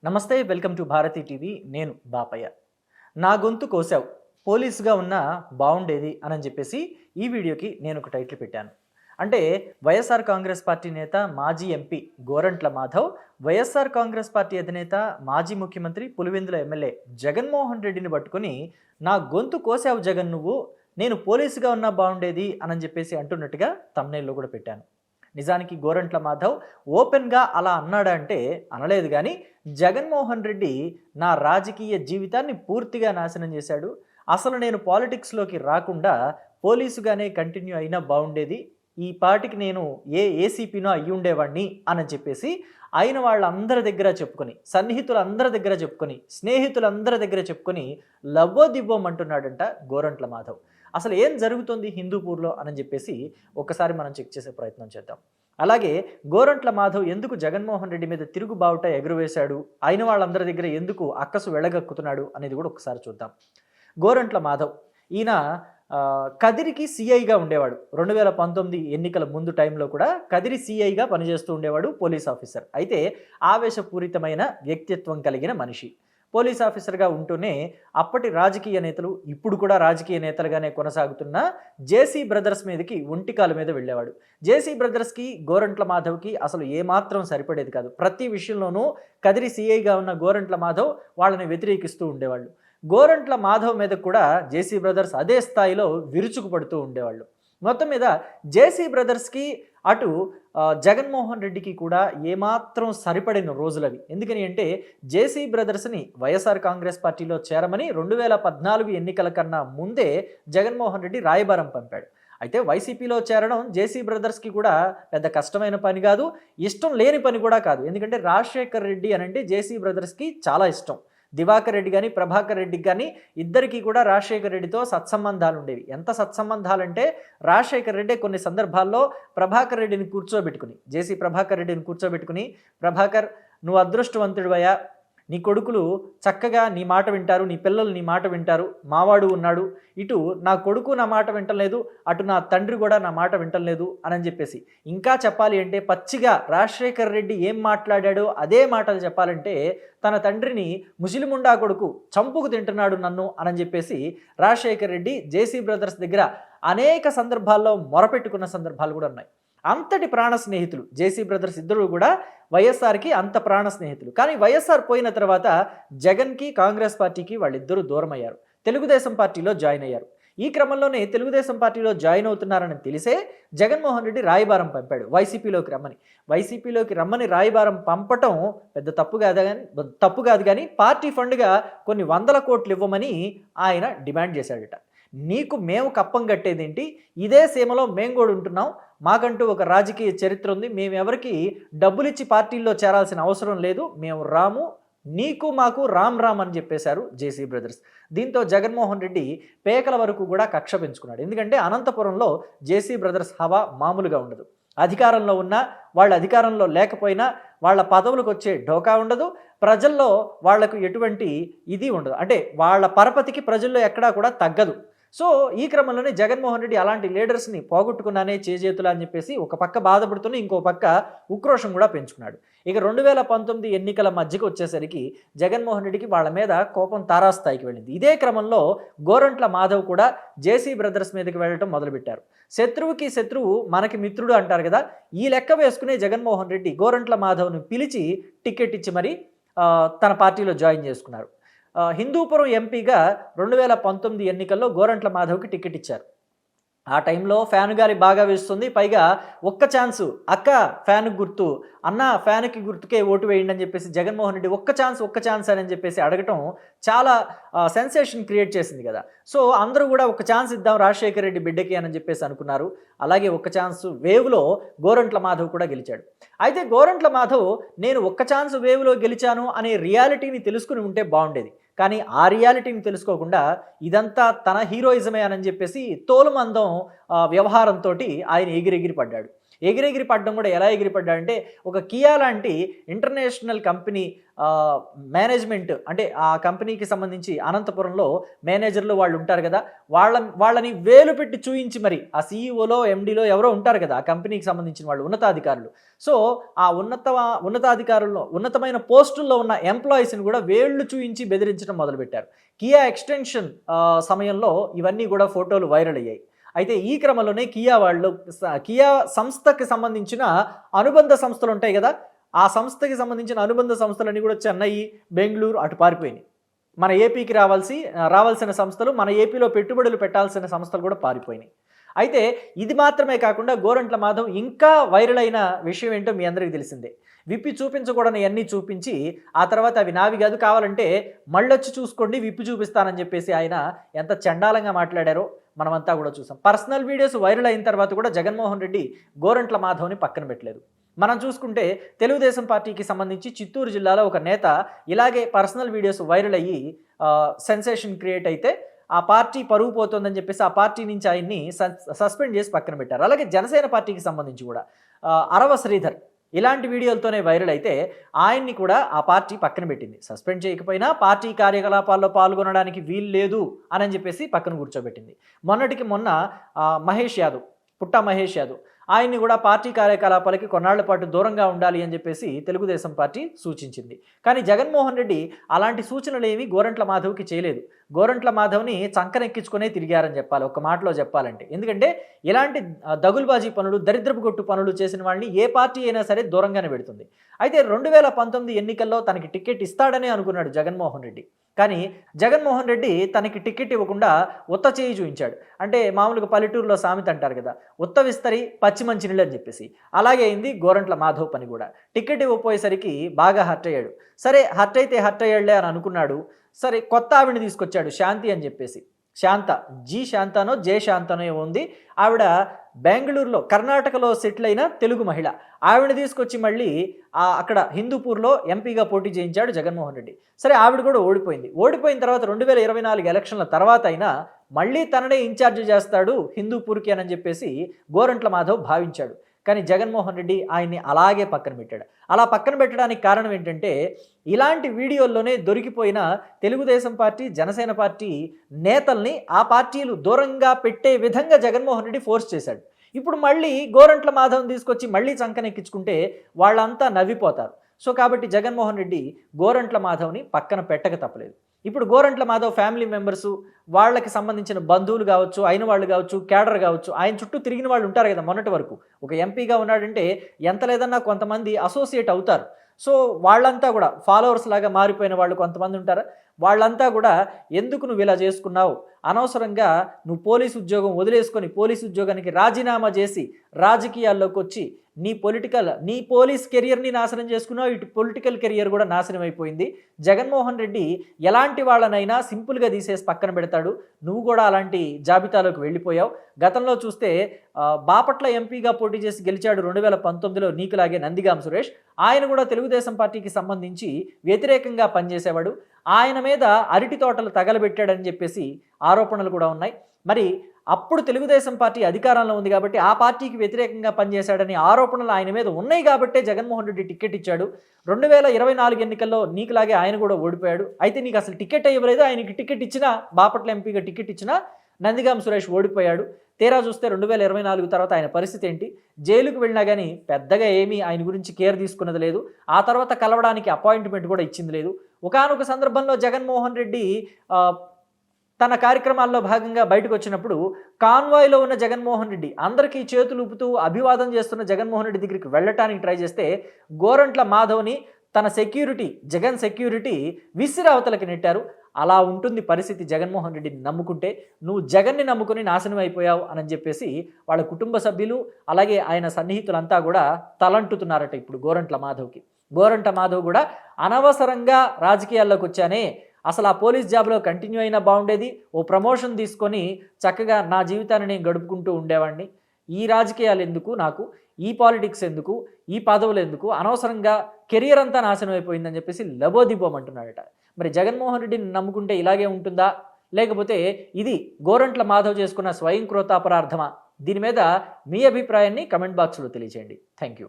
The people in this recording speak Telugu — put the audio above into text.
నమస్తే, వెల్కమ్ టు భారతీ టీవీ. నేను బాపయ్య. నా గొంతు కోసావు, పోలీసుగా ఉన్న బాగుండేది అని చెప్పేసి ఈ వీడియోకి నేను ఒక టైటిల్ పెట్టాను. అంటే వైఎస్ఆర్ కాంగ్రెస్ పార్టీ నేత, మాజీ ఎంపీ గోరంట్ల మాధవ్, వైఎస్ఆర్ కాంగ్రెస్ పార్టీ అధినేత, మాజీ ముఖ్యమంత్రి, పులివెందుల ఎమ్మెల్యే జగన్మోహన్ రెడ్డిని పట్టుకొని నా గొంతు కోసావు జగన్ నువ్వు, నేను పోలీసుగా ఉన్నా బాగుండేది అని చెప్పేసి అంటున్నట్టుగా తమ్నైల్లో కూడా పెట్టాను. నిజానికి గోరంట్ల మాధవ్ ఓపెన్గా అలా అన్నాడా అంటే అనలేదు, కానీ జగన్మోహన్ రెడ్డి నా రాజకీయ జీవితాన్ని పూర్తిగా నాశనం చేశాడు, అసలు నేను పాలిటిక్స్లోకి రాకుండా పోలీసుగానే కంటిన్యూ అయినా బాగుండేది, ఈ పార్టీకి నేను ఏసీపీనో అయ్యి ఉండేవాడిని అని చెప్పేసి అయిన వాళ్ళందరి దగ్గర చెప్పుకొని, సన్నిహితులందరి దగ్గర చెప్పుకొని, స్నేహితులందరి దగ్గర చెప్పుకొని లవ్వో దివ్వోం అంటున్నాడంట గోరంట్ల మాధవ్. అసలు ఏం జరుగుతుంది హిందూపూర్లో అని చెప్పేసి ఒకసారి మనం చెక్ చేసే ప్రయత్నం చేద్దాం. అలాగే గోరంట్ల మాధవ్ ఎందుకు జగన్మోహన్ రెడ్డి మీద తిరుగుబావుట ఎగురవేశాడు, అయిన వాళ్ళందరి దగ్గర ఎందుకు అక్కసు వెళ్ళగక్కుతున్నాడు అనేది కూడా ఒకసారి చూద్దాం. గోరంట్ల మాధవ్ ఈయన కదిరికి సిఐగా ఉండేవాడు. 2019 ఎన్నికల ముందు టైంలో కూడా కదిరి సిఐగా పనిచేస్తూ ఉండేవాడు, పోలీస్ ఆఫీసర్. అయితే ఆవేశపూరితమైన వ్యక్తిత్వం కలిగిన మనిషి. పోలీస్ ఆఫీసర్గా ఉంటూనే అప్పటి రాజకీయ నేతలు, ఇప్పుడు కూడా రాజకీయ నేతలుగానే కొనసాగుతున్న జేసీ బ్రదర్స్ మీదకి ఒంటికాల మీద వెళ్ళేవాడు. జేసీ బ్రదర్స్కి గోరంట్ల మాధవ్కి అసలు ఏమాత్రం సరిపడేది కాదు. ప్రతి విషయంలోనూ కదిరి సిఐగా ఉన్న గోరంట్ల మాధవ్ వాళ్ళని వ్యతిరేకిస్తూ ఉండేవాళ్ళు. గోరంట్ల మాధవ్ మీద కూడా జేసీ బ్రదర్స్ అదే స్థాయిలో విరుచుకుపడుతూ ఉండేవాళ్ళు. మొత్తం మీద జేసీ బ్రదర్స్కి అటు జగన్మోహన్ రెడ్డికి కూడా ఏమాత్రం సరిపడిన రోజులవి. ఎందుకని అంటే జేసీ బ్రదర్స్ని వైఎస్ఆర్ కాంగ్రెస్ పార్టీలో చేరమని 2014 ఎన్నికల కన్నా ముందే జగన్మోహన్ రెడ్డి రాయబారం పంపాడు. అయితే వైసీపీలో చేరడం జేసీ బ్రదర్స్కి కూడా పెద్ద కష్టమైన పని కాదు, ఇష్టం లేని పని కూడా కాదు. ఎందుకంటే రాజశేఖర్ రెడ్డి అని అంటే జేసీ బ్రదర్స్కి చాలా ఇష్టం. దివాకర్ రెడ్డి కానీ ప్రభాకర్ రెడ్డికి కానీ ఇద్దరికీ కూడా రాజశేఖర్ రెడ్డితో సత్సంబంధాలు ఉండేవి. ఎంత సత్సంబంధాలంటే రాజశేఖర్ రెడ్డి కొన్ని సందర్భాల్లో ప్రభాకర్ రెడ్డిని కూర్చోబెట్టుకుని, జేసీ ప్రభాకర్ రెడ్డిని కూర్చోబెట్టుకుని, ప్రభాకర్ నువ్వు అదృష్టవంతుడివయ్యా, నీ కొడుకులు చక్కగా నీ మాట వింటారు, నీ పిల్లలు నీ మాట వింటారు, మావాడు ఉన్నాడు, ఇటు నా కొడుకు నా మాట వింటలేదు, అటు నా తండ్రి కూడా నా మాట వింటలేదు అని చెప్పేసి, ఇంకా చెప్పాలి అంటే పచ్చిగా రాజశేఖర్ రెడ్డి ఏం మాట్లాడాడో అదే మాటలు చెప్పాలంటే తన తండ్రిని ముసిలిముండా కొడుకు చంపుకు తింటున్నాడు నన్ను అని చెప్పేసి రాజశేఖర్ రెడ్డి జేసీ బ్రదర్స్ దగ్గర అనేక సందర్భాల్లో మొరపెట్టుకున్న సందర్భాలు కూడా ఉన్నాయి. అంతటి ప్రాణ స్నేహితులు జేసీ బ్రదర్స్ ఇద్దరు కూడా వైఎస్ఆర్కి అంత ప్రాణ స్నేహితులు. కానీ వైఎస్ఆర్ పోయిన తర్వాత జగన్కి, కాంగ్రెస్ పార్టీకి వాళ్ళిద్దరూ దూరం అయ్యారు. తెలుగుదేశం పార్టీలో జాయిన్ అయ్యారు. ఈ క్రమంలోనే తెలుగుదేశం పార్టీలో జాయిన్ అవుతున్నారని తెలిసే జగన్మోహన్ రెడ్డి రాయబారం పంపాడు వైసీపీలోకి రమ్మని రాయబారం పంపటం పెద్ద తప్పు కాదు కానీ పార్టీ ఫండ్గా కొన్ని 100 కోట్లు ఇవ్వమని ఆయన డిమాండ్ చేశాడట. నీకు మేము కప్పం కట్టేదేంటి, ఇదే సీమలో మేము కూడా ఉంటున్నాం, మాకంటూ ఒక రాజకీయ చరిత్ర ఉంది, మేము ఎవరికి డబ్బులిచ్చి పార్టీల్లో చేరాల్సిన అవసరం లేదు, మేము రాము, నీకు మాకు రామ్ రామ్ అని చెప్పేశారు జేసీ బ్రదర్స్. దీంతో జగన్మోహన్ రెడ్డి పేకల వరకు కూడా కక్ష పెంచుకున్నాడు. ఎందుకంటే అనంతపురంలో జేసీ బ్రదర్స్ హవా మామూలుగా ఉండదు. అధికారంలో ఉన్నా, వాళ్ళ అధికారంలో లేకపోయినా వాళ్ళ పదవులకు వచ్చే ఢోకా ఉండదు, ప్రజల్లో వాళ్లకు ఎటువంటి ఇది ఉండదు. అంటే వాళ్ళ పరపతికి ప్రజల్లో ఎక్కడా కూడా తగ్గదు. సో ఈ క్రమంలోనే జగన్మోహన్ రెడ్డి అలాంటి లీడర్స్ని పోగొట్టుకున్నానే చేజేతులు అని చెప్పేసి ఒక పక్క బాధపడుతూనే ఇంకో పక్క ఉక్రోషం కూడా పెంచుకున్నాడు. ఇక 2019 ఎన్నికల మధ్యకి వచ్చేసరికి జగన్మోహన్ రెడ్డికి వాళ్ళ మీద కోపం తారాస్థాయికి వెళ్ళింది. ఇదే క్రమంలో గోరంట్ల మాధవ్ కూడా జేసీ బ్రదర్స్ మీదకి వెళ్ళడం మొదలుపెట్టారు. శత్రువుకి శత్రువు మనకి మిత్రుడు అంటారు కదా, ఈ లెక్క వేసుకునే జగన్మోహన్ రెడ్డి గోరంట్ల మాధవ్ను పిలిచి టికెట్ ఇచ్చి మరి తన పార్టీలో జాయిన్ చేసుకున్నారు. హిందూపురం ఎంపీగా 2019 ఎన్నికల్లో గోరంట్ల మాధవ్కి టికెట్ ఇచ్చారు. ఆ టైంలో ఫ్యాన్ గారి బాగా వేస్తుంది, పైగా ఒక్క ఛాన్సు అక్క ఫ్యాన్ గుర్తు, అన్న ఫ్యాన్కి గుర్తుకే ఓటు వేయండి అని చెప్పేసి జగన్మోహన్ రెడ్డి ఒక్క ఛాన్స్ అని చెప్పేసి అడగటం చాలా సెన్సేషన్ క్రియేట్ చేసింది కదా. సో అందరూ కూడా ఒక ఛాన్స్ ఇద్దాం రాజశేఖర్ రెడ్డి బిడ్డకి అని చెప్పేసి అనుకున్నారు. అలాగే ఒక్క ఛాన్స్ వేవ్లో గోరంట్ల మాధవ్ కూడా గెలిచాడు. అయితే గోరంట్ల మాధవ్ నేను ఒక్క ఛాన్స్ వేవ్లో గెలిచాను అనే రియాలిటీని తెలుసుకుని ఉంటే బాగుండేది, కానీ ఆ రియాలిటీని తెలుసుకోకుండా ఇదంతా తన హీరోయిజమే అని చెప్పేసి తోలుమందం వ్యవహారంతో ఆయన ఎగిరెగిరి పడ్డాడు. ఎగిరెగిరి పడడం కూడా ఎలా ఎగిరిపడ్డాడంటే ఒక కియా లాంటి ఇంటర్నేషనల్ కంపెనీ మేనేజ్మెంట్, అంటే ఆ కంపెనీకి సంబంధించి అనంతపురంలో మేనేజర్లు వాళ్ళు ఉంటారు కదా, వాళ్ళని వేలు పెట్టి చూయించి మరి ఆ సీఈఓలో ఎండీలో ఎవరో ఉంటారు కదా ఆ కంపెనీకి సంబంధించిన వాళ్ళు ఉన్నతాధికారులు. సో ఆ ఉన్నతాధికారుల్లో ఉన్నతమైన పోస్టుల్లో ఉన్న ఎంప్లాయీస్ని కూడా వేళ్లు చూయించి బెదిరించడం మొదలుపెట్టారు. కియా ఎక్స్టెన్షన్ సమయంలో ఇవన్నీ కూడా ఫోటోలు వైరల్ అయ్యాయి. అయితే ఈ క్రమంలోనే కియా సంస్థకి సంబంధించిన అనుబంధ సంస్థలు ఉంటాయి కదా, ఆ సంస్థకి సంబంధించిన అనుబంధ సంస్థలన్నీ కూడా చెన్నై, బెంగళూరు అటు పారిపోయినాయి. మన ఏపీకి రావాల్సిన సంస్థలు, మన ఏపీలో పెట్టుబడులు పెట్టాల్సిన సంస్థలు కూడా పారిపోయినాయి. అయితే ఇది మాత్రమే కాకుండా గోరంట్ల మాధవ్ ఇంకా వైరల్ అయిన విషయం ఏంటో మీ అందరికీ తెలిసిందే. విప్పి చూపించకూడని అన్నీ చూపించి ఆ తర్వాత అవి నావి కాదు, కావాలంటే మళ్ళొచ్చి చూసుకోండి విప్పి చూపిస్తానని చెప్పేసి ఆయన ఎంత చండాలంగా మాట్లాడారో మనమంతా కూడా చూసాం. పర్సనల్ వీడియోస్ వైరల్ అయిన తర్వాత కూడా జగన్మోహన్ రెడ్డి గోరంట్ల మాధవ్ని పక్కన పెట్టలేదు. మనం చూసుకుంటే తెలుగుదేశం పార్టీకి సంబంధించి చిత్తూరు జిల్లాలో ఒక నేత ఇలాగే పర్సనల్ వీడియోస్ వైరల్ అయ్యి సెన్సేషన్ క్రియేట్ అయితే ఆ పార్టీ పరుగు పోతుందని చెప్పేసి ఆ పార్టీ నుంచి ఆయన్ని సస్పెండ్ చేసి పక్కన పెట్టారు. అలాగే జనసేన పార్టీకి సంబంధించి కూడా అరవ శ్రీధర్ ఇలాంటి వీడియోలతోనే వైరల్ అయితే ఆయన్ని కూడా ఆ పార్టీ పక్కన పెట్టింది. సస్పెండ్ చేయకపోయినా పార్టీ కార్యకలాపాల్లో పాల్గొనడానికి వీలు లేదు అని చెప్పేసి పక్కన కూర్చోబెట్టింది. మొన్నటికి మొన్న పుట్టా మహేష్ యాదవ్ ఆయన్ని కూడా పార్టీ కార్యకలాపాలకి కొన్నాళ్ల పాటు దూరంగా ఉండాలి అని చెప్పేసి తెలుగుదేశం పార్టీ సూచించింది. కానీ జగన్మోహన్ రెడ్డి అలాంటి సూచనలు ఏమీ గోరంట్ల మాధవ్కి చేయలేదు. గోరంట్ల మాధవ్ని చంకనెక్కించుకునే తిరిగారని చెప్పాలి ఒక్క మాటలో చెప్పాలంటే. ఎందుకంటే ఇలాంటి దగులుబాజీ పనులు, దరిద్రపు కొట్టు పనులు చేసిన వాళ్ళని ఏ పార్టీ అయినా సరే దూరంగానే పెడుతుంది. అయితే 2019 ఎన్నికల్లో తనకి టికెట్ ఇస్తాడనే అనుకున్నాడు జగన్మోహన్ రెడ్డి. కానీ జగన్మోహన్ రెడ్డి తనకి టికెట్ ఇవ్వకుండా ఉత్త చేయి చూపించాడు. అంటే మామూలుగా పల్లెటూరులో సామెత అంటారు కదా, ఉత్త విస్తరి పచ్చి మంచినీళ్ళు అని చెప్పేసి. అలాగే అయింది గోరంట్ల మాధవ్ పని కూడా. టికెట్ ఇవ్వపోయేసరికి బాగా హర్ట్ అయ్యాడు. సరే హర్ట్ అయితే హర్ట్ అయ్యాడులే అని అనుకున్నాడు. సరే కొత్త ఆవిడని తీసుకొచ్చాడు, శాంతి అని చెప్పేసి. శాంతానో జే శాంతానో ఉంది. ఆవిడ బెంగళూరులో కర్ణాటకలో సెటిల్ అయిన తెలుగు మహిళ. ఆవిడని తీసుకొచ్చి మళ్ళీ అక్కడ హిందూపూర్లో ఎంపీగా పోటీ చేయించాడు జగన్మోహన్ రెడ్డి. సరే ఆవిడ కూడా ఓడిపోయిన తర్వాత 2024 ఎలక్షన్ల తర్వాత అయినా మళ్ళీ తననే ఇన్ఛార్జ్ చేస్తాడు హిందూపూర్కి అని చెప్పేసి గోరంట్ల మాధవ్ భావించాడు. కానీ జగన్మోహన్ రెడ్డి ఆయన్ని అలాగే పక్కన పెట్టాడు. అలా పక్కన పెట్టడానికి కారణం ఏంటంటే ఇలాంటి వీడియోల్లోనే దొరికిపోయిన తెలుగుదేశం పార్టీ, జనసేన పార్టీ నేతల్ని ఆ పార్టీలు దూరంగా పెట్టే విధంగా జగన్మోహన్ రెడ్డి ఫోర్స్ చేశాడు. ఇప్పుడు మళ్ళీ గోరంట్ల మాధవ్ని తీసుకొచ్చి మళ్ళీ చంకనెక్కించుకుంటే వాళ్ళంతా నవ్విపోతారు. సో కాబట్టి జగన్మోహన్ రెడ్డి గోరంట్ల మాధవ్ని పక్కన పెట్టక తప్పలేదు. ఇప్పుడు గోరంట్ల మాధవ్ ఫ్యామిలీ మెంబర్సు, వాళ్ళకి సంబంధించిన బంధువులు కావచ్చు, అయిన వాళ్ళు కావచ్చు, క్యాడర్ కావచ్చు, ఆయన చుట్టూ తిరిగిన వాళ్ళు ఉంటారు కదా. మొన్నటి వరకు ఒక ఎంపీగా ఉన్నాడంటే ఎంత లేదన్నా కొంతమంది అసోసియేట్ అవుతారు. సో వాళ్ళంతా కూడా ఫాలోవర్స్ లాగా మారిపోయిన వాళ్ళు కొంతమంది ఉంటారు. వాళ్ళంతా కూడా ఎందుకు నువ్వు ఇలా చేసుకున్నావు, అనవసరంగా నువ్వు పోలీసు ఉద్యోగం వదిలేసుకొని పోలీసు ఉద్యోగానికి రాజీనామా చేసి రాజకీయాల్లోకి వచ్చి నీ పోలీస్ కెరియర్ని నాశనం చేసుకున్నావు, ఇటు పొలిటికల్ కెరియర్ కూడా నాశనం అయిపోయింది. జగన్మోహన్ రెడ్డి ఎలాంటి వాళ్ళనైనా సింపుల్గా తీసేసి పక్కన పెడతాడు. నువ్వు కూడా అలాంటి జాబితాలోకి వెళ్ళిపోయావు. గతంలో చూస్తే బాపట్ల ఎంపీగా పోటీ చేసి గెలిచాడు 2019లో నీకులాగే నందిగాం సురేష్. ఆయన కూడా తెలుగుదేశం పార్టీకి సంబంధించి వ్యతిరేకంగా పనిచేసేవాడు. ఆయన మీద అరటి తోటలు తగలబెట్టాడని చెప్పేసి ఆరోపణలు కూడా ఉన్నాయి. మరి అప్పుడు తెలుగుదేశం పార్టీ అధికారంలో ఉంది కాబట్టి ఆ పార్టీకి వ్యతిరేకంగా పనిచేశాడని ఆరోపణలు ఆయన మీద ఉన్నాయి కాబట్టే జగన్మోహన్ రెడ్డి టికెట్ ఇచ్చాడు. 2024 ఎన్నికల్లో నీకులాగే ఆయన కూడా ఓడిపోయాడు. అయితే నీకు అసలు టికెట్ ఇవ్వలేదు. ఆయనకి టికెట్ ఇచ్చినా, బాపట్ల ఎంపీగా టికెట్ ఇచ్చినా నందిగాం సురేష్ ఓడిపోయాడు. తీరా చూస్తే 2024 తర్వాత ఆయన పరిస్థితి ఏంటి? జైలుకు వెళ్ళినా కానీ పెద్దగా ఏమీ ఆయన గురించి కేర్ తీసుకున్నది లేదు. ఆ తర్వాత కలవడానికి అపాయింట్మెంట్ కూడా ఇచ్చింది లేదు. ఒకానొక సందర్భంలో జగన్మోహన్ రెడ్డి తన కార్యక్రమాల్లో భాగంగా బయటకు వచ్చినప్పుడు కాన్వాయ్లో ఉన్న జగన్మోహన్ రెడ్డి అందరికీ చేతులు ఊపుతూ అభివాదం చేస్తున్న జగన్మోహన్ రెడ్డి దగ్గరికి వెళ్ళటానికి ట్రై చేస్తే గోరంట్ల మాధవ్ని తన జగన్ సెక్యూరిటీ విసిరి అవతలకి నెట్టారు. అలా ఉంటుంది పరిస్థితి. జగన్మోహన్ రెడ్డిని నమ్ముకుంటే నువ్వు జగన్ని నమ్ముకుని నాశనం అయిపోయావు అని చెప్పేసి వాళ్ళ కుటుంబ సభ్యులు అలాగే ఆయన సన్నిహితులంతా కూడా తలంటుతున్నారట ఇప్పుడు గోరంట్ల మాధవ్కి. గోరంట్ల మాధవ్ కూడా అనవసరంగా రాజకీయాల్లోకి వచ్చానే, అసలు ఆ పోలీస్ జాబ్లో కంటిన్యూ అయినా బాగుండేది, ఓ ప్రమోషన్ తీసుకొని చక్కగా నా జీవితాన్ని నేను గడుపుకుంటూ ఉండేవాడిని. ఈ రాజకీయాలు ఎందుకు నాకు, ఈ పాలిటిక్స్ ఎందుకు, ఈ పదవులు ఎందుకు, అనవసరంగా కెరియర్ అంతా నాశనం అయిపోయిందని చెప్పేసి లబోదిబోమంటున్నాడట. మరి జగన్మోహన్ రెడ్డిని నమ్ముకుంటే ఇలాగే ఉంటుందా, లేకపోతే ఇది గోరంట్ల మాధవ్ చేసుకున్న స్వయం కృతాపరార్థమా? దీని మీద మీ అభిప్రాయాన్ని కమెంట్ బాక్స్లో తెలియజేయండి. Thank you.